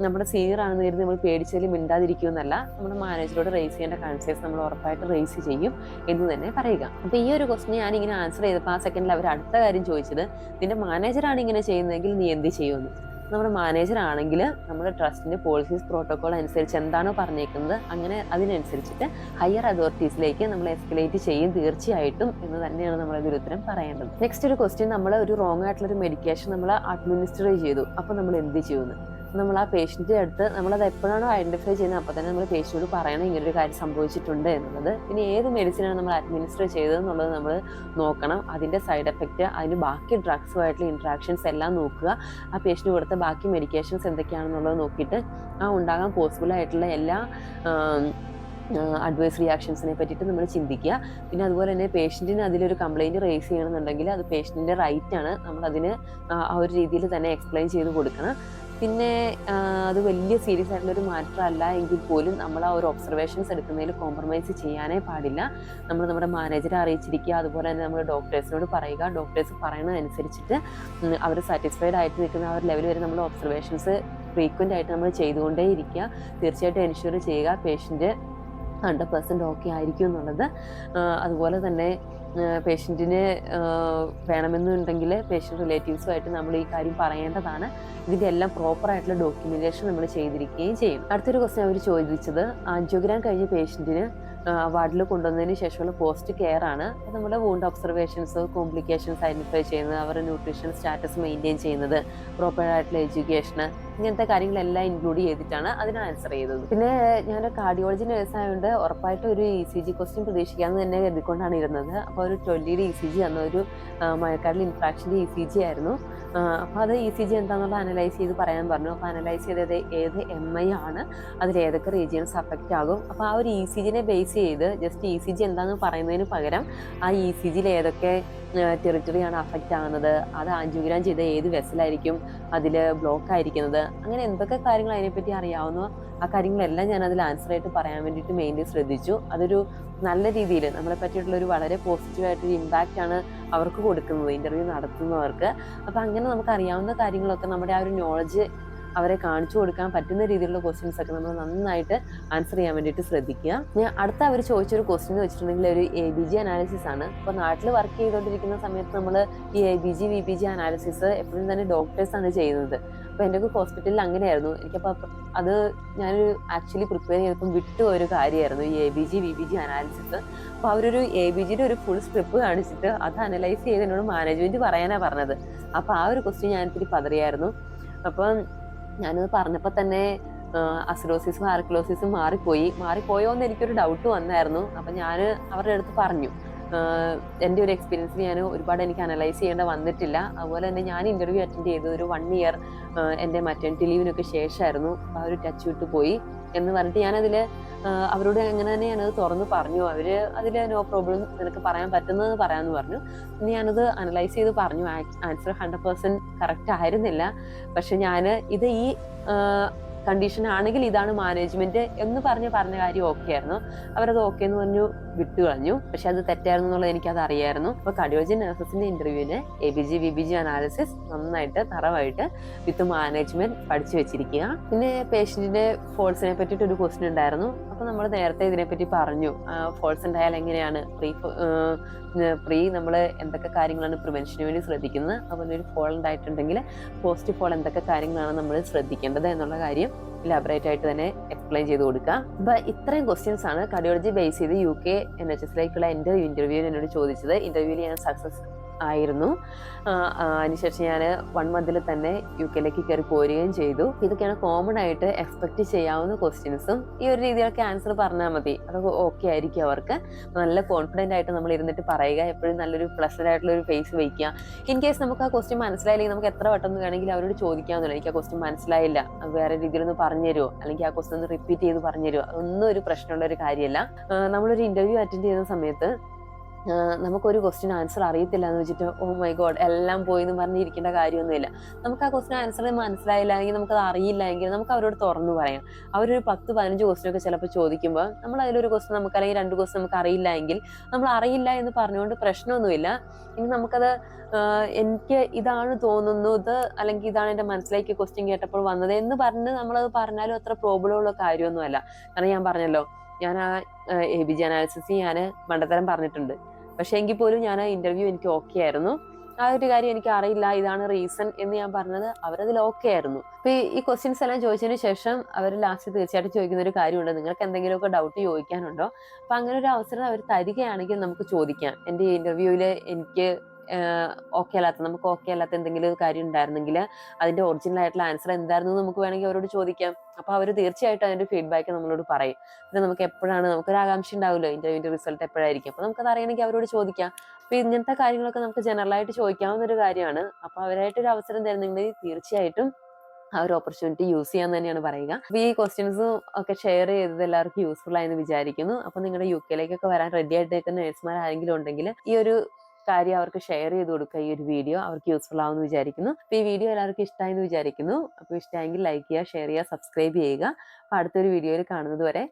Speaker 1: നമ്മുടെ സീനിയർ ആണെന്ന് കരുതി നമ്മൾ പേടിച്ചതിൽ മിണ്ടാതിരിക്കുമെന്നല്ല, നമ്മുടെ മാനേജറോട് റേസ് ചെയ്യേണ്ട കൺസേൺസ് നമ്മൾ ഉറപ്പായിട്ട് റേസ് ചെയ്യും എന്ന് തന്നെ പറയുക. അപ്പോൾ ഈ ഒരു ക്വസ്റ്റ്യൻ ഞാനിങ്ങനെ ആൻസർ ചെയ്തപ്പോൾ ആ സെക്കൻഡിൽ അവർ അടുത്ത കാര്യം ചോദിച്ചത്, നിന്റെ മാനേജറാണ് ഇങ്ങനെ ചെയ്യുന്നതെങ്കിൽ നീ എന്ത് ചെയ്യുമെന്ന്. നമ്മുടെ മാനേജർ ആണെങ്കിൽ നമ്മുടെ ട്രസ്റ്റിൻ്റെ പോളിസീസ് പ്രോട്ടോകോൾ അനുസരിച്ച് എന്താണോ പറഞ്ഞേക്കുന്നത് അങ്ങനെ അതിനനുസരിച്ചിട്ട് ഹയർ അതോറിറ്റീസിലേക്ക് നമ്മൾ എസ്കലേറ്റ് ചെയ്യും തീർച്ചയായിട്ടും എന്ന് തന്നെയാണ് നമ്മൾ ഇതിൽ ഉത്തരം പറയേണ്ടത്. നെക്സ്റ്റ് ഒരു ക്വസ്റ്റ്യൻ, നമ്മൾ ഒരു റോങ് ആയിട്ടുള്ളൊരു മെഡിക്കേഷൻ നമ്മൾ അഡ്മിനിസ്റ്റർ ചെയ്തു, അപ്പോൾ നമ്മൾ എന്ത് ചെയ്യുമെന്ന്. നമ്മൾ ആ പേഷ്യൻ്റെ അടുത്ത് നമ്മളത് എപ്പോഴാണോ ഐഡൻറ്റിഫൈ ചെയ്യുന്നത് അപ്പോൾ തന്നെ നമ്മൾ പേഷ്യനോട് പറയണം ഇങ്ങനൊരു കാര്യം സംഭവിച്ചിട്ടുണ്ട് എന്നുള്ളത്. പിന്നെ ഏത് മെഡിസിനാണ് നമ്മൾ അഡ്മിനിസ്റ്റർ ചെയ്തതെന്നുള്ളത് നമ്മൾ നോക്കണം. അതിൻ്റെ സൈഡ് എഫക്റ്റ്, അതിന് ബാക്കി ഡ്രഗ്സുമായിട്ടുള്ള ഇൻട്രാക്ഷൻസ് എല്ലാം നോക്കുക. ആ പേഷ്യന് കൊടുത്ത ബാക്കി മെഡിക്കേഷൻസ് എന്തൊക്കെയാണെന്നുള്ളത് നോക്കിയിട്ട് ആ ഉണ്ടാകാൻ പോസിബിൾ ആയിട്ടുള്ള എല്ലാ അഡ്വേഴ്സ് റിയാക്ഷൻസിനെ പറ്റിയിട്ട് നമ്മൾ ചിന്തിക്കുക. പിന്നെ അതുപോലെ തന്നെ പേഷ്യൻറ്റിന് അതിലൊരു കംപ്ലയിൻറ്റ് റേസ് ചെയ്യണമെന്നുണ്ടെങ്കിൽ അത് പേഷ്യൻറ്റിൻ്റെ റൈറ്റാണ്, നമ്മളതിന് ആ ഒരു രീതിയിൽ തന്നെ എക്സ്പ്ലെയിൻ ചെയ്ത് കൊടുക്കണം. പിന്നെ അത് വലിയ സീരിയസ് ആയിട്ടുള്ളൊരു മാറ്റർ അല്ല എങ്കിൽ പോലും നമ്മൾ ആ ഒരു ഒബ്സർവേഷൻസ് എടുക്കുന്നതിൽ കോംപ്രമൈസ് ചെയ്യാനേ പാടില്ല. നമ്മൾ നമ്മുടെ മാനേജറെ അറിയിച്ചിരിക്കുക. അതുപോലെ തന്നെ നമ്മൾ ഡോക്ടേഴ്സിനോട് പറയുക. ഡോക്ടേഴ്സ് പറയുന്നതനുസരിച്ചിട്ട് അവർ സാറ്റിസ്ഫൈഡ് ആയിട്ട് നിൽക്കുന്ന ആ ഒരു ലെവൽ വരെ നമ്മൾ ഒബ്സർവേഷൻസ് ഫ്രീക്വൻ്റ് ആയിട്ട് നമ്മൾ ചെയ്തുകൊണ്ടേ ഇരിക്കുക. തീർച്ചയായിട്ടും എൻഷുർ ചെയ്യുക പേഷ്യൻ്റ് 100% ഓക്കെ ആയിരിക്കും എന്നുള്ളത്. അതുപോലെ തന്നെ പേഷ്യൻറ്റിന് വേണമെന്നുണ്ടെങ്കിൽ പേഷ്യൻ്റ് റിലേറ്റീവ്സുമായിട്ട് നമ്മൾ ഈ കാര്യം പറയേണ്ടതാണ്. ഇതിൻ്റെ എല്ലാം പ്രോപ്പറായിട്ടുള്ള ഡോക്യുമെൻറ്റേഷൻ നമ്മൾ ചെയ്തിരിക്കുകയും ചെയ്യും. അടുത്തൊരു ക്വസ്റ്റ്യൻ അവർ ചോദിച്ചത്, ആൻജിയോഗ്രാം കഴിഞ്ഞ പേഷ്യൻറ്റിന് വാർഡിൽ കൊണ്ടുവന്നതിന് ശേഷമുള്ള പോസ്റ്റ് കെയർ ആണ്. അപ്പോൾ നമ്മുടെ വൂണ്ട് ഒബ്സർവേഷൻസ്, കോംപ്ലിക്കേഷൻസ് ഐഡൻറ്റിഫൈ ചെയ്യുന്നത്, അവരുടെ ന്യൂട്രീഷൻ സ്റ്റാറ്റസ് മെയിൻറ്റെയിൻ ചെയ്യുന്നത്, പ്രോപ്പറായിട്ടുള്ള എഡ്യൂക്കേഷന്, ഇങ്ങനത്തെ കാര്യങ്ങളെല്ലാം ഇൻക്ലൂഡ് ചെയ്തിട്ടാണ് അതിന് ആൻസർ ചെയ്തത്. പിന്നെ ഞാൻ കാർഡിയോളജി നേഴ്സായതുകൊണ്ട് ഉറപ്പായിട്ടും ഒരു ECG ക്വസ്റ്റ്യൻ പ്രതീക്ഷിക്കാമെന്ന് തന്നെ കരുതിക്കൊണ്ടാണ് ഇരുന്നത്. അപ്പോൾ ഒരു 20 ECG തന്ന ഒരു മഴക്കാടിൽ ഇൻഫ്രാക്ഷൻ്റെ ECG ആയിരുന്നു. അപ്പോൾ അത് ECG എന്താണെന്നുള്ള അനലൈസ് ചെയ്ത് പറയാൻ പറഞ്ഞു. അപ്പോൾ അനലൈസ് ചെയ്തത് ഏത് MI ആണ്, അതിൽ ഏതൊക്കെ റീജിയൻസ് അഫക്റ്റ് ആകും. അപ്പോൾ ആ ഒരു ECGനെ ബേസ് ചെയ്ത് ജസ്റ്റ് ECG എന്താണെന്ന് പറയുന്നതിന് പകരം ആ ECGയിൽ ഏതൊക്കെ ടെറിട്ടറിയാണ് അഫക്റ്റ് ആകുന്നത്, അത് ആൻജിയോഗ്രാം ചെയ്ത ഏത് വെസലായിരിക്കും അതിൽ ബ്ലോക്ക് ആയിരിക്കുന്നത്, അങ്ങനെ എന്തൊക്കെ കാര്യങ്ങൾ അതിനെപ്പറ്റി അറിയാവുന്നോ ആ കാര്യങ്ങളെല്ലാം ഞാൻ അതിൽ ആൻസർ ആയിട്ട് പറയാൻ വേണ്ടിയിട്ട് മെയിൻലി ശ്രദ്ധിച്ചു. അതൊരു നല്ല രീതിയിൽ നമ്മളെ പറ്റിയിട്ടുള്ളൊരു വളരെ പോസിറ്റീവായിട്ടൊരു ഇമ്പാക്റ്റാണ് അവർക്ക് കൊടുക്കുന്നത്, ഇൻ്റർവ്യൂ നടത്തുന്നവർക്ക്. അപ്പോൾ അങ്ങനെ നമുക്ക് അറിയാവുന്ന കാര്യങ്ങളൊക്കെ നമ്മുടെ ആ ഒരു നോളജ് അവരെ കാണിച്ചു കൊടുക്കാൻ പറ്റുന്ന രീതിയിലുള്ള ക്വസ്റ്റ്യൻസ് ഒക്കെ നമ്മൾ നന്നായിട്ട് ആൻസർ ചെയ്യാൻ വേണ്ടിയിട്ട് ശ്രദ്ധിക്കുക. ഞാൻ അടുത്ത അവർ ചോദിച്ചൊരു ക്വസ്റ്റ്യൻ എന്ന് വെച്ചിട്ടുണ്ടെങ്കിൽ ഒരു ABG അനാലിസിസ് ആണ്. അപ്പോൾ നാട്ടിൽ വർക്ക് ചെയ്തുകൊണ്ടിരിക്കുന്ന സമയത്ത് നമ്മൾ ഈ ABG VPG അനാലിസിസ് എപ്പോഴും തന്നെ ഡോക്ടേഴ്സാണ് ചെയ്യുന്നത്. അപ്പോൾ എൻ്റെ ഹോസ്പിറ്റലിൽ അങ്ങനെയായിരുന്നു. എനിക്കപ്പോൾ അത് ഞാനൊരു ആക്ച്വലി പ്രിപ്പയർ ചെയ്തപ്പം വിട്ടു ഒരു കാര്യമായിരുന്നു ഈ ABG VBG അനാലിസിസ്. അപ്പോൾ അവരൊരു ABGയുടെ ഒരു ഫുൾ സ്ക്രിപ്റ്റ് കാണിച്ചിട്ട് അത് അനലൈസ് ചെയ്ത് എന്നോട് മാനേജ്മെൻറ്റ് പറയാനാണ് പറഞ്ഞത്. അപ്പോൾ ആ ഒരു ക്വസ്റ്റ്യൻ ഞാൻ ഇത്തിരി പതറിയായിരുന്നു. അപ്പം ഞാനത് പറഞ്ഞപ്പോൾ തന്നെ അസിഡോസിസും ആർക്കിലോസിസും മാറിപ്പോയോ എന്ന് എനിക്കൊരു ഡൗട്ട് വന്നായിരുന്നു. അപ്പം ഞാൻ അവരുടെ അടുത്ത് പറഞ്ഞു, എൻ്റെ ഒരു എക്സ്പീരിയൻസിൽ ഞാൻ ഒരുപാട് എനിക്ക് അനലൈസ് ചെയ്യേണ്ട വന്നിട്ടില്ല. അതുപോലെ തന്നെ ഞാൻ ഇൻ്റർവ്യൂ അറ്റൻഡ് ചെയ്ത് ഒരു 1 ഇയർ എൻ്റെ മറ്റേണിറ്റി ലീവിനൊക്കെ ശേഷമായിരുന്നു. അപ്പോൾ ആ ഒരു ടച്ച് വിട്ട് പോയി എന്ന് പറഞ്ഞിട്ട് ഞാനതിൽ അവരോട് അങ്ങനെ തന്നെ ഞാനത് തുറന്ന് പറഞ്ഞു. അവർ അതിൽ നോ പ്രോബ്ലം, നിനക്ക് പറയാൻ പറ്റുന്നത് പറയാമെന്ന് പറഞ്ഞു. പിന്നെ ഞാനത് അനലൈസ് ചെയ്ത് പറഞ്ഞു. ആൻസർ 100% കറക്റ്റ് ആയിരുന്നില്ല. പക്ഷെ ഞാൻ ഇത് ഈ കണ്ടീഷൻ ആണെങ്കിൽ ഇതാണ് മാനേജ്മെന്റ് എന്ന് പറഞ്ഞ കാര്യം ഓക്കെ ആയിരുന്നു. അവരത് ഓക്കെ എന്ന് പറഞ്ഞു വിട്ടുകളഞ്ഞു. പക്ഷെ അത് തെറ്റായിരുന്നു എന്നുള്ളത് എനിക്കത് അറിയായിരുന്നു. അപ്പോൾ കാർഡിയോളജി നഴ്സസിന്റെ ഇന്റർവ്യൂവിന് ABG VBG അനാലിസിസ് നന്നായിട്ട് തറവായിട്ട് വിത്ത് മാനേജ്മെന്റ് പഠിച്ചു വെച്ചിരിക്കുക. പിന്നെ പേഷ്യന്റിന്റെ ഫോൾസിനെ പറ്റിയിട്ട് ഒരു ക്വസ്റ്റ്യൻ ഉണ്ടായിരുന്നു. അപ്പോൾ നമ്മൾ നേരത്തെ ഇതിനെപ്പറ്റി പറഞ്ഞു, ഫോൾസ് ഉണ്ടായാൽ എങ്ങനെയാണ് പ്രീ നമ്മൾ എന്തൊക്കെ കാര്യങ്ങളാണ് പ്രിവെൻഷന് വേണ്ടി ശ്രദ്ധിക്കുന്നത്, അതുപോലെ ഒരു ഫോൾ ഉണ്ടായിട്ടുണ്ടെങ്കിൽ പോസ്റ്റ് ഫോൾ എന്തൊക്കെ കാര്യങ്ങളാണ് നമ്മൾ ശ്രദ്ധിക്കേണ്ടത് എന്നുള്ള കാര്യം ഇലാബറേറ്റ് ആയിട്ട് തന്നെ എക്സ്പ്ലെയിൻ ചെയ്ത് കൊടുക്കുക. അപ്പൊ ഇത്രയും ക്വസ്റ്റ്യൻസ് ആണ് കാർഡിയോളജി ബേസ് ചെയ്ത് UK NHSലേക്കുള്ള എൻ്റെ ഇന്റർവ്യൂവിൽ എന്നോട് ചോദിച്ചത്. ഇന്റർവ്യൂവിൽ ഞാൻ സക്സസ് ആയിരുന്നു. അതിനുശേഷം ഞാൻ 1 മന്തിൽ തന്നെ UKയിലേക്ക് കയറി പോരുകയും ചെയ്തു. ഇതൊക്കെയാണ് കോമൺ ആയിട്ട് എക്സ്പെക്ട് ചെയ്യാവുന്ന ക്വസ്റ്റ്യൻസും. ഈ ഒരു രീതിയിലൊക്കെ ആൻസർ പറഞ്ഞാൽ മതി, അതൊക്കെ ഓക്കെ ആയിരിക്കും അവർക്ക്. നല്ല കോൺഫിഡൻ്റ് ആയിട്ട് നമ്മൾ ഇരുന്നിട്ട് പറയുക, എപ്പോഴും നല്ലൊരു പ്ലസന്റ് ആയിട്ടുള്ള ഒരു ഫേസ് വയ്ക്കുക. ഇൻ കേസ് നമുക്ക് ആ ക്വസ്റ്റ്യൻ മനസ്സിലായില്ലെങ്കിൽ നമുക്ക് എത്ര വട്ടം വേണമെങ്കിൽ അവരോട് ചോദിക്കാവുന്നില്ല, എനിക്ക് ആ ക്വസ്റ്റ്യൻ മനസ്സിലായില്ല, വേറെ രീതിയിലൊന്ന് പറഞ്ഞു തരുമോ, അല്ലെങ്കിൽ ആ ക്വസ്റ്റ്യൻ ഒന്ന് റിപ്പീറ്റ് ചെയ്ത് പറഞ്ഞു തരുമോ. അതൊന്നും ഒരു പ്രശ്നമുള്ള ഒരു കാര്യമല്ല. നമ്മളൊരു ഇന്റർവ്യൂ അറ്റൻഡ് ചെയ്യുന്ന സമയത്ത് നമുക്കൊരു ക്വസ്റ്റ്യൻ ആൻസർ അറിയത്തില്ല എന്ന് വെച്ചിട്ട് ഓ മൈ ഗോഡ് എല്ലാം പോയി എന്ന് പറഞ്ഞിരിക്കേണ്ട കാര്യമൊന്നുമില്ല. നമുക്ക് ആ ക്വസ്റ്റ്യൻ ആൻസർ മനസ്സിലായില്ല എങ്കിൽ, നമുക്കത് അറിയില്ല എങ്കിൽ നമുക്ക് അവരോട് തുറന്നു പറയാം. അവരൊരു 10-15 ക്വസ്റ്റ്യൻ ഒക്കെ ചിലപ്പോൾ ചോദിക്കുമ്പോൾ നമ്മൾ അതിലൊരു ക്വസ്റ്റ്യൻ നമുക്ക് അല്ലെങ്കിൽ 2 ക്വസ്റ്റ്യൻ നമുക്ക് അറിയില്ല എങ്കിൽ നമ്മൾ അറിയില്ല എന്ന് പറഞ്ഞുകൊണ്ട് പ്രശ്നമൊന്നുമില്ല. ഇനി നമുക്കത് എനിക്ക് ഇതാണ് തോന്നുന്നു, അല്ലെങ്കിൽ ഇതാണ് എൻ്റെ മനസ്സിലേക്ക് ക്വസ്റ്റ്യൻ കേട്ടപ്പോൾ വന്നത് എന്ന് പറഞ്ഞ് നമ്മളത് പറഞ്ഞാലും അത്ര പ്രോബ്ലം ഉള്ള കാര്യമൊന്നുമല്ല. കാരണം ഞാൻ പറഞ്ഞല്ലോ, ഞാൻ ആ ABG അനാലിസിസ് ഞാൻ മണ്ടത്തരം പറഞ്ഞിട്ടുണ്ട്. പക്ഷെ എങ്കിൽ പോലും ഞാൻ ആ ഇന്റർവ്യൂ എനിക്ക് ഓക്കെ ആയിരുന്നു. ആ ഒരു കാര്യം എനിക്ക് അറിയില്ല, ഇതാണ് റീസൺ എന്ന് ഞാൻ പറഞ്ഞത് അവരതിൽ ഓക്കെ ആയിരുന്നു. അപ്പൊ ഈ ക്വസ്റ്റ്യൻസ് എല്ലാം ചോദിച്ചതിന് ശേഷം അവർ ലാസ്റ്റ് തീർച്ചയായിട്ടും ചോദിക്കുന്ന ഒരു കാര്യമുണ്ട്, നിങ്ങൾക്ക് എന്തെങ്കിലുമൊക്കെ ഡൗട്ട് ചോദിക്കാനുണ്ടോ? അപ്പൊ അങ്ങനെ ഒരു അവസരം അവർ തരികയാണെങ്കിൽ നമുക്ക് ചോദിക്കാം. എൻ്റെ ഇന്റർവ്യൂവിൽ എനിക്ക് ഓക്കെ അല്ലാത്ത എന്തെങ്കിലും കാര്യം ഉണ്ടായിരുന്നെങ്കിൽ അതിന്റെ ഒറിജിനൽ ആയിട്ടുള്ള ആൻസർ എന്തായിരുന്നു നമുക്ക് വേണമെങ്കിൽ അവരോട് ചോദിക്കാം. അപ്പൊ അവർ തീർച്ചയായിട്ടും അതിന്റെ ഫീഡ്ബാക്ക് നമ്മളോട് പറയും. പിന്നെ നമുക്ക് എപ്പോഴാണ്, നമുക്കൊരു ആകാംക്ഷ ഉണ്ടാവുമല്ലോ ഇന്റർവ്യൂവിന്റെ റിസൾട്ട് എപ്പോഴായിരിക്കും. അപ്പൊ നമുക്കത് അറിയണമെങ്കിൽ അവരോട് ചോദിക്കാം. അപ്പൊ ഇങ്ങനത്തെ കാര്യങ്ങളൊക്കെ നമുക്ക് ജനറൽ ആയിട്ട് ചോദിക്കാവുന്ന ഒരു കാര്യമാണ്. അപ്പൊ അവരായിട്ടൊരു അവസരം തരുന്നുണ്ടെങ്കിൽ തീർച്ചയായിട്ടും ആ ഒരു ഓപ്പർച്യൂണിറ്റി യൂസ് ചെയ്യാൻ തന്നെയാണ് പറയുക. അപ്പൊ ഈ ക്വസ്റ്റ്യൻസും ഒക്കെ ഷെയർ ചെയ്തത് എല്ലാവർക്കും യൂസ്ഫുൾ ആയെന്ന് വിചാരിക്കുന്നു. അപ്പൊ നിങ്ങളുടെ UKയിലേക്കൊക്കെ വരാൻ റെഡി ആയിട്ട് നിൽക്കുന്ന നേഴ്സുമാർ ആരെങ്കിലും ഉണ്ടെങ്കിൽ ഈ ഒരു കാര്യം അവർക്ക് ഷെയർ ചെയ്ത് കൊടുക്കുക. ഈ ഒരു വീഡിയോ അവർക്ക് യൂസ്ഫുൾ ആവുമെന്ന് വിചാരിക്കുന്നു. അപ്പൊ ഈ വീഡിയോ എല്ലാവർക്കും ഇഷ്ടമായെന്ന് വിചാരിക്കുന്നു. അപ്പോൾ ഇഷ്ടമായെങ്കിൽ ലൈക്ക് ചെയ്യുക, ഷെയർ ചെയ്യുക, സബ്സ്ക്രൈബ് ചെയ്യുക. അപ്പൊ അടുത്തൊരു വീഡിയോയിൽ കാണുന്നത് വരെ